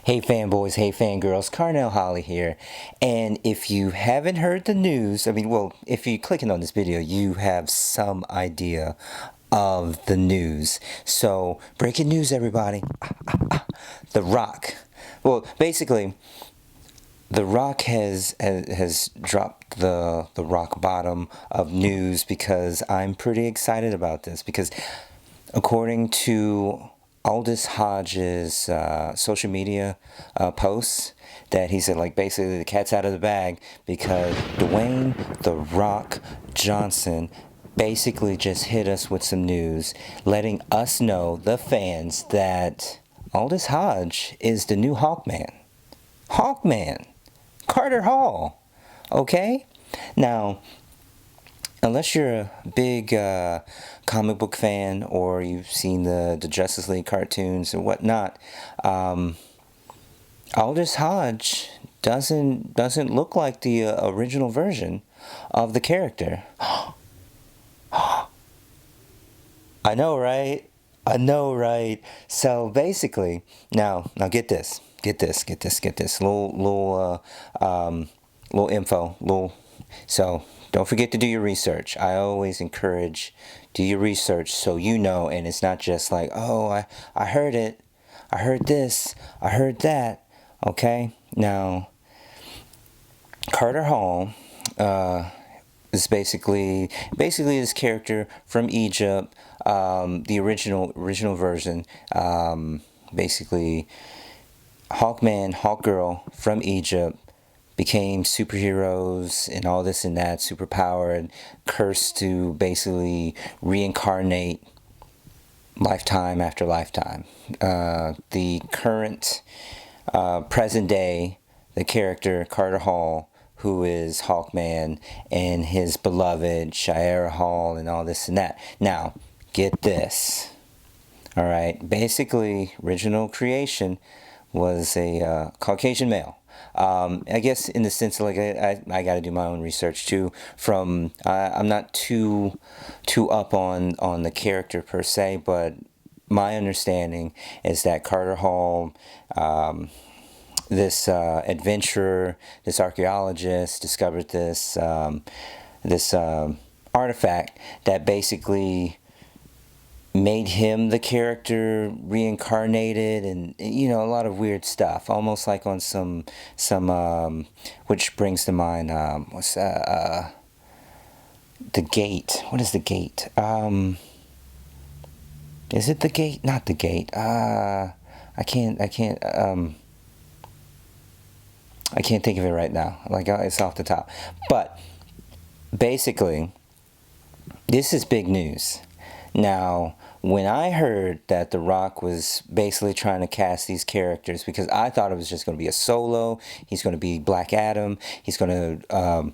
Hey fanboys, hey fangirls, Carnell Holley here. And if you haven't heard the news, well, if you're clicking on this video, you have some idea of the news. So, breaking news, everybody. The Rock. Well, basically, The Rock has dropped the rock bottom of news because I'm pretty excited about this. Because according to Aldous Hodge's social media posts, that he said, like, basically the cat's out of the bag because Dwayne "The Rock" Johnson basically just hit us with some news, letting us know, the fans, that Aldous Hodge is the new Hawkman. Hawkman! Carter Hall! Okay? Now, unless you're a big comic book fan or you've seen the Justice League cartoons and whatnot, Aldous Hodge doesn't look like the original version of the character. I know, right? I know, right? So basically, now get this. Little info. So don't forget to do your research. I always encourage, do your research so you know, and it's not just like, oh, I heard it, I heard this, I heard that. Okay? Now, Carter Hall is basically this character from Egypt, the original version. Basically, Hawkman, Hawkgirl from Egypt became superheroes and all this and that, superpowered, cursed to basically reincarnate lifetime after lifetime. The current, present day, the character Carter Hall, who is Hawkman, and his beloved Shira Hall and all this and that. Now, get this. Alright, basically, original creation was a Caucasian male. I guess in the sense of, like, I got to do my own research too. I'm not too up on the character per se, but my understanding is that Carter Hall, this adventurer, this archaeologist, discovered this artifact that basically made him the character reincarnated, and a lot of weird stuff, almost like on some which brings to mind what's the Gate. What is the Gate? Is it the Gate? Not the Gate. I can't think of it right now. Like, it's off the top. But basically, this is big news. Now, when I heard that The Rock was basically trying to cast these characters, because I thought it was just going to be a solo, he's going to be Black Adam, he's going to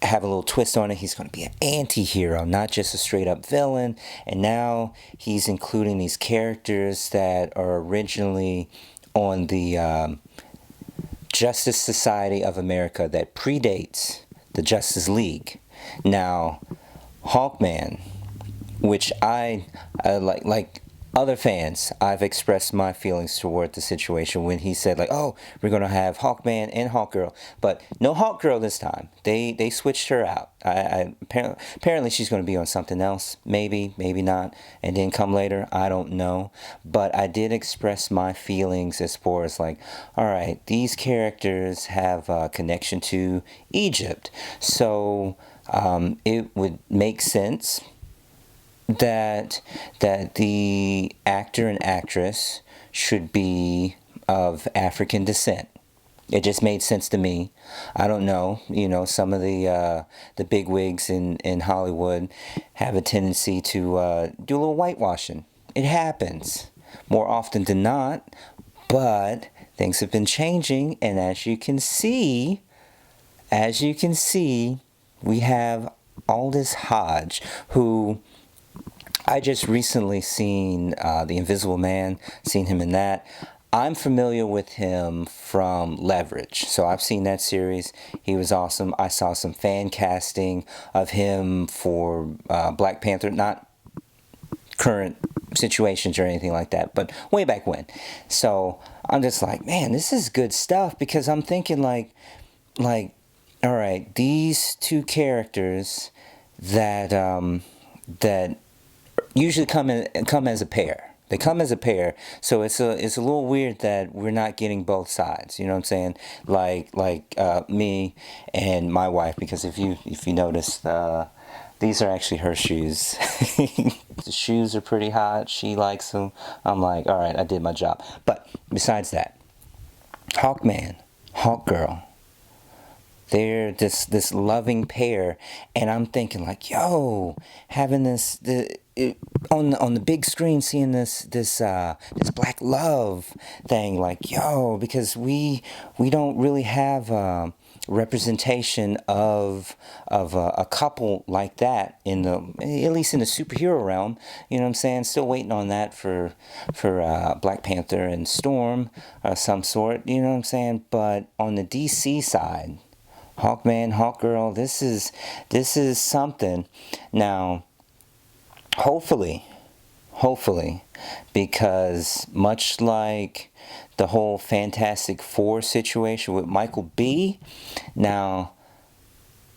have a little twist on it, he's going to be an anti-hero, not just a straight-up villain, and now he's including these characters that are originally on the Justice Society of America that predates the Justice League. Now, Hawkman, which I like other fans, I've expressed my feelings toward the situation when he said, like, oh, we're going to have Hawkman and Hawkgirl, but no Hawkgirl this time. They switched her out. Apparently she's going to be on something else, maybe not, and then come later, I don't know. But I did express my feelings as far as, like, all right, these characters have a connection to Egypt, so it would make sense that the actor and actress should be of African descent. It just made sense to me. I don't know, some of the bigwigs in Hollywood have a tendency to do a little whitewashing. It happens more often than not, but things have been changing, and as you can see, we have Aldous Hodge, who I just recently seen The Invisible Man, seen him in that. I'm familiar with him from Leverage, so I've seen that series. He was awesome. I saw some fan casting of him for Black Panther, not current situations or anything like that, but way back when. So I'm just like, man, this is good stuff, because I'm thinking like, all right, these two characters that that usually come as a pair. They come as a pair, so it's a little weird that we're not getting both sides. You know what I'm saying? Like me and my wife, because if you notice, these are actually her shoes. The shoes are pretty hot. She likes them. I'm like, all right, I did my job. But besides that, Hawkman, Hawkgirl, they're this loving pair, and I'm thinking like, yo, having on the big screen, seeing this black love thing, like, yo, because we don't really have representation of a couple like that at least in the superhero realm. You know what I'm saying? Still waiting on that for Black Panther and Storm, some sort. You know what I'm saying? But on the DC side, Hawkman, Hawkgirl, this is something. Now, hopefully, because much like the whole Fantastic Four situation with Michael B, now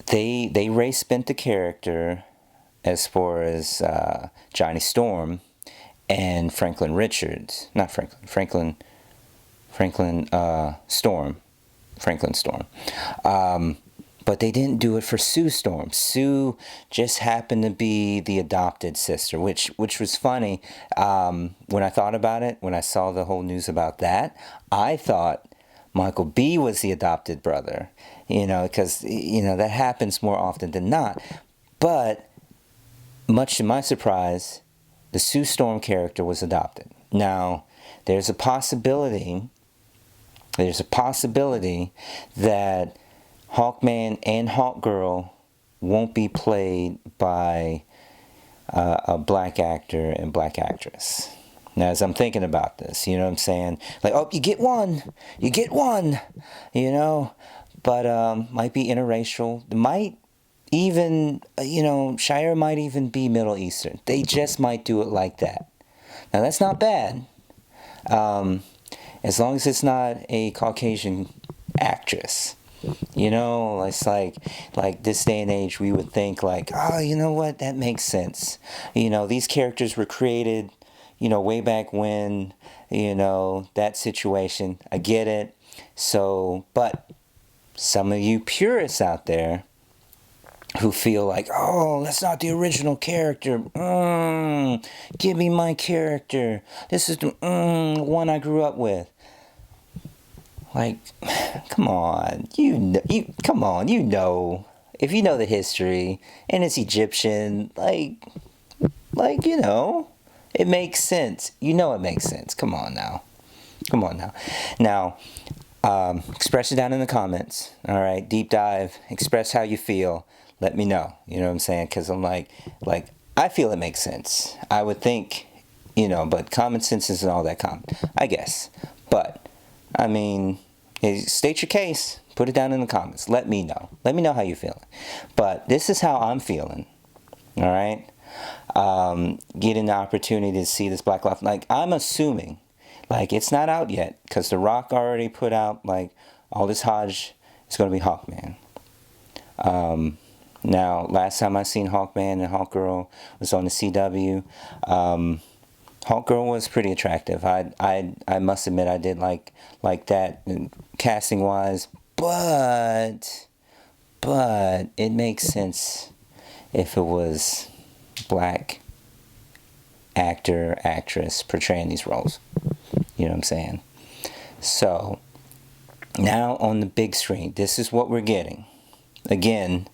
they race-bent the character as far as Johnny Storm and Franklin Richards, not Franklin Storm. Franklin Storm. But they didn't do it for Sue Storm. Sue just happened to be the adopted sister, which was funny. When I thought about it, when I saw the whole news about that, I thought Michael B was the adopted brother, because, that happens more often than not. But much to my surprise, the Sue Storm character was adopted. Now, there's a possibility that Hawkman and Hawkgirl won't be played by a black actor and black actress. Now, as I'm thinking about this, you know what I'm saying? Like, oh, you get one, but might be interracial. Might even, Shire might even be Middle Eastern. They just might do it like that. Now, that's not bad. As long as it's not a Caucasian actress. It's like this day and age, we would think like, oh, you know what, that makes sense. These characters were created, way back when, that situation. I get it. So, but some of you purists out there who feel like, oh, that's not the original character. Give me my character. This is the one I grew up with. Like, come on, come on, if you know the history, and it's Egyptian, it makes sense. It makes sense. Come on now. Now, express it down in the comments. All right, deep dive. Express how you feel. Let me know. You know what I'm saying? Because I'm like, I feel it makes sense. I would think, but common sense isn't all that common, I guess. But I mean, state your case. Put it down in the comments. Let me know. Let me know how you're feeling. But this is how I'm feeling. All right? Getting the opportunity to see this Black Lives. Like, I'm assuming, it's not out yet, because The Rock already put out, Aldous Hodge is going to be Hawkman. Now, last time I seen Hawkman and Hawkgirl was on the CW. Hawkgirl was pretty attractive. I must admit I did like that casting wise, but it makes sense if it was black actor, actress portraying these roles. You know what I'm saying? So now on the big screen, this is what we're getting. Again,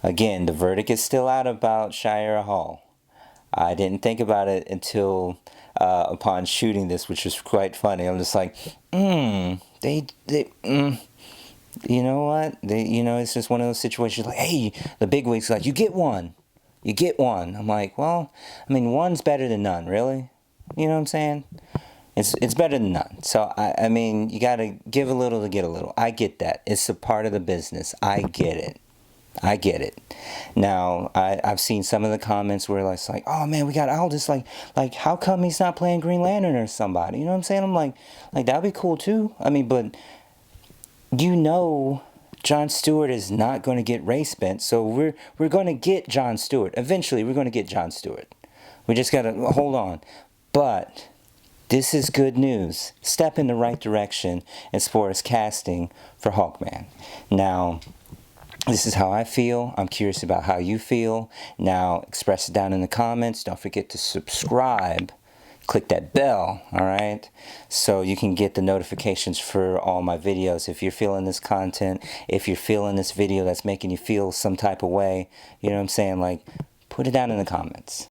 the verdict is still out about Shire Hall. I didn't think about it until upon shooting this, which was quite funny. I'm just like, you know what? It's just one of those situations like, hey, the bigwig's like, you get one. I'm like, well, I mean, one's better than none, really? You know what I'm saying? It's better than none. So, I mean, you got to give a little to get a little. I get that. It's a part of the business. I get it. I get it. Now, I've seen some of the comments where it's like, oh man, we got Aldous, like how come he's not playing Green Lantern or somebody? You know what I'm saying? I'm like that'd be cool too. I mean, but you know, Jon Stewart is not going to get race bent, so we're going to get Jon Stewart. Eventually, we're going to get Jon Stewart. We just got to hold on. But this is good news. Step in the right direction as far as casting for Hawkman. Now, this is how I feel. I'm curious about how you feel. Now, express it down in the comments. Don't forget to subscribe. Click that bell, alright? So you can get the notifications for all my videos. If you're feeling this content, if you're feeling this video that's making you feel some type of way, you know what I'm saying? Like, put it down in the comments.